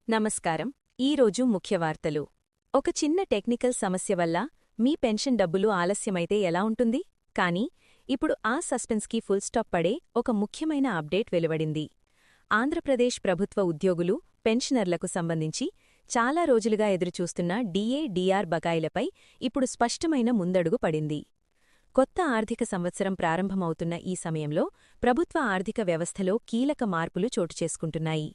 నమస్కారం. ఈరోజు ముఖ్యవార్తలు. ఒక చిన్న టెక్నికల్ సమస్య వల్ల మీ పెన్షన్ డబ్బులు ఆలస్యమైతే ఎలా ఉంటుంది? కానీ ఇప్పుడు ఆ సస్పెన్స్కి ఫుల్ స్టాప్ పడే ఒక ముఖ్యమైన అప్డేట్ వెలువడింది. ఆంధ్రప్రదేశ్ ప్రభుత్వ ఉద్యోగులు, పెన్షనర్లకు సంబంధించి చాలా రోజులుగా ఎదురుచూస్తున్న డీఏ-డీఆర్ బకాయిలపై ఇప్పుడు స్పష్టమైన ముందడుగు పడింది. కొత్త ఆర్థిక సంవత్సరం ప్రారంభమవుతున్న ఈ సమయంలో ప్రభుత్వ ఆర్థిక వ్యవస్థలో కీలక మార్పులు చోటుచేసుకుంటున్నాయి.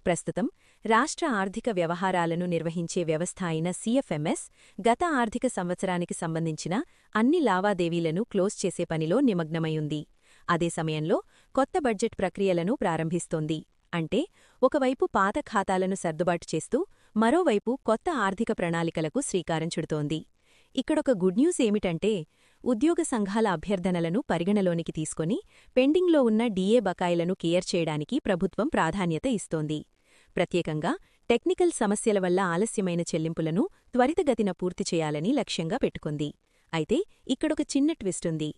ప్రస్తుతం రాష్ట్ర ఆర్థిక వ్యవహారాలను నిర్వహించే వ్యవస్థ అయిన సీఎఫ్ఎంఎస్ గత ఆర్థిక సంవత్సరానికి సంబంధించిన అన్ని లావాదేవీలను క్లోజ్ చేసే పనిలో నిమగ్నమైంది. అదే సమయంలో కొత్త బడ్జెట్ ప్రక్రియలను ప్రారంభిస్తోంది. అంటే ఒకవైపు పాత ఖాతాలను సర్దుబాటు చేస్తూ మరోవైపు కొత్త ఆర్థిక ప్రణాళికలకు శ్రీకారం చుడుతోంది. ఇక్కడొక గుడ్ న్యూస్ ఏమిటంటే, ఉద్యోగ సంఘాల అభ్యర్థనలను పరిగణలోనికి తీసుకుని పెండింగ్లో ఉన్న డీఏ బకాయిలను క్లియర్ చేయడానికి ప్రభుత్వం ప్రాధాన్యత ఇస్తోంది. ప్రత్యేకంగా టెక్నికల్ సమస్యల వల్ల ఆలస్యమైన చెల్లింపులను త్వరితగతిన పూర్తి చేయాలని లక్ష్యంగా పెట్టుకుంది. అయితే ఇక్కడొక చిన్న ట్విస్టుంది.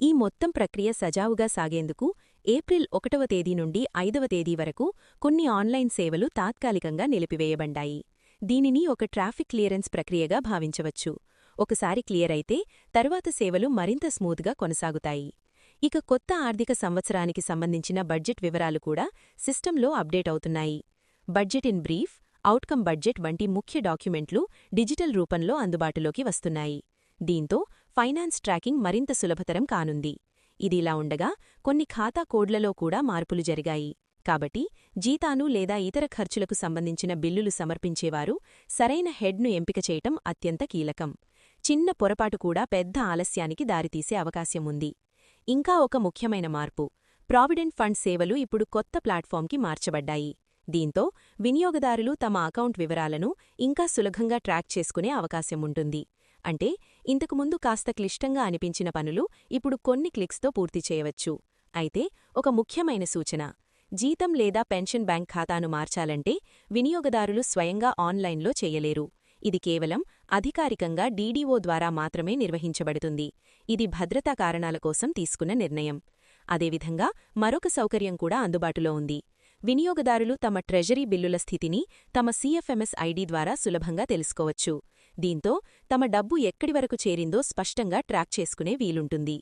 ఈ మొత్తం ప్రక్రియ సజావుగా సాగేందుకు ఏప్రిల్ 1వ తేదీ నుండి 5వ తేదీ వరకు కొన్ని ఆన్లైన్ సేవలు తాత్కాలికంగా నిలిపివేయబడ్డాయి. దీనిని ఒక ట్రాఫిక్ క్లియరెన్స్ ప్రక్రియగా భావించవచ్చు. ఒకసారి క్లియర్ అయితే తర్వాత సేవలు మరింత స్మూత్గా కొనసాగుతాయి. ఇక కొత్త ఆర్థిక సంవత్సరానికి సంబంధించిన బడ్జెట్ వివరాలు కూడా సిస్టంలో అప్డేట్ అవుతున్నాయి. Budget in brief, outcome budget వంటి ముఖ్య డాక్యుమెంట్లు డిజిటల్ రూపంలో అందుబాటులోకి వస్తున్నాయి. దీంతో ఫైనాన్స్ ట్రాకింగ్ మరింత సులభతరం కానుంది. ఇదిలా ఉండగా కొన్ని ఖాతా కోడ్లలో కూడా మార్పులు జరిగాయి. కాబట్టి జీతాను లేదా ఇతర ఖర్చులకు సంబంధించిన బిల్లులు సమర్పించేవారు సరైన హెడ్ను ఎంపిక చేయటం అత్యంత కీలకం. చిన్న పొరపాటు కూడా పెద్ద ఆలస్యానికి దారితీసే అవకాశం ఉంది. ఇంకా ఒక ముఖ్యమైన మార్పు, ప్రావిడెంట్ ఫండ్ సేవలు ఇప్పుడు కొత్త ప్లాట్ఫామ్కి మార్చబడ్డాయి. దీంతో వినియోగదారులు తమ అకౌంట్ వివరాలను ఇంకా సులభంగా ట్రాక్ చేసుకునే అవకాశం ఉంటుంది. అంటే ఇంతకుముందు కాస్త క్లిష్టంగా అనిపించిన పనులు ఇప్పుడు కొన్ని క్లిక్స్తో పూర్తి చేయవచ్చు. అయితే ఒక ముఖ్యమైన సూచన, జీతం లేదా పెన్షన్ బ్యాంక్ ఖాతాను మార్చాలంటే వినియోగదారులు స్వయంగా ఆన్లైన్లో చేయలేరు. ఇది కేవలం అధికారికంగా డీడీఓ ద్వారా మాత్రమే నిర్వహించబడుతుంది. ఇది భద్రతా కారణాల కోసం తీసుకున్న నిర్ణయం. అదేవిధంగా మరొక సౌకర్యం కూడా అందుబాటులో ఉంది. వినియోగదారులు తమ ట్రెజరీ బిల్లుల స్థితిని తమ సీఎఫ్ఎంఎస్ ఐడి ద్వారా సులభంగా తెలుసుకోవచ్చు. దీంతో తమ డబ్బు ఎక్కడి వరకు చేరిందో స్పష్టంగా ట్రాక్ చేసుకునే వీలుంటుంది.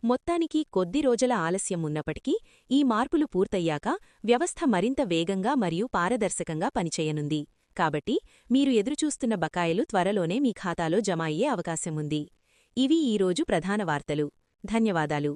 మొత్తానికి కొద్ది రోజుల ఆలస్యం ఉన్నప్పటికీ ఈ మార్పులు పూర్తయ్యాక వ్యవస్థ మరింత వేగంగా మరియు పారదర్శకంగా పనిచేయనుంది. కాబట్టి మీరు ఎదురుచూస్తున్న బకాయిలు త్వరలోనే మీ ఖాతాలో జమ అయ్యే అవకాశం ఉంది. ఇవి ఈరోజు ప్రధాన వార్తలు. ధన్యవాదాలు.